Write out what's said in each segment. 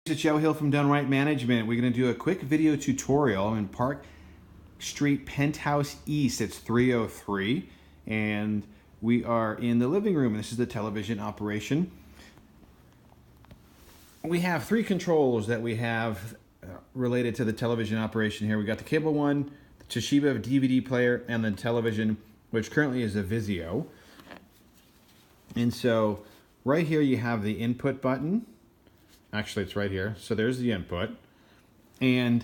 It's Joe Hill from DoneRight Management. We're going to do a quick video tutorial in Park Street, Penthouse East. It's 303, and we are in the living room. This is the television operation. We have three controls that we have related to the television operation here. We got the cable one, the Toshiba DVD player, and the television, which currently is a Vizio. And so right here you have the input button. Actually, it's right here. So there's the input. And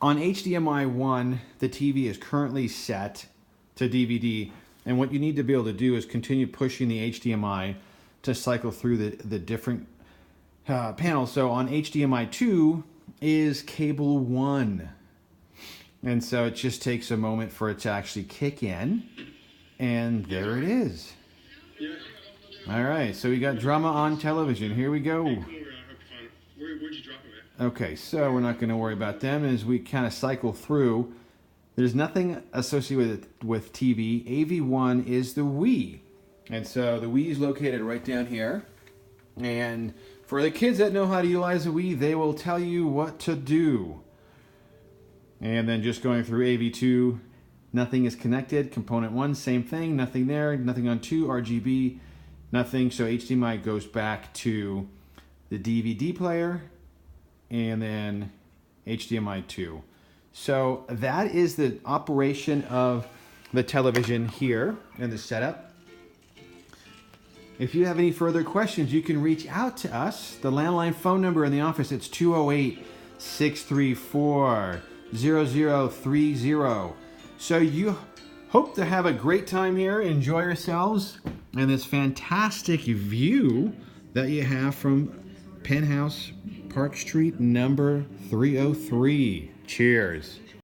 on HDMI 1, the TV is currently set to DVD. And what you need to be able to do is continue pushing the HDMI to cycle through the different panels. So on HDMI 2 is cable 1. And so it just takes a moment for it to actually kick in. And there it is. All right, so we got drama on television. Here we go. Where'd you drop them at? Okay, so we're not going to worry about them as we kind of cycle through. There's nothing associated with TV. AV1 is the Wii. And so the Wii is located right down here. And for the kids that know how to utilize the Wii, they will tell you what to do. And then just going through AV2, nothing is connected. Component 1, same thing, nothing there. Nothing on 2, RGB, nothing. So HDMI goes back to the DVD player, and then HDMI 2. So that is the operation of the television here in the setup. If you have any further questions, you can reach out to us. The landline phone number in the office, it's 208-634-0030. So you hope to have a great time here. Enjoy yourselves and this fantastic view that you have from Penthouse, Park Street, number 303. Cheers.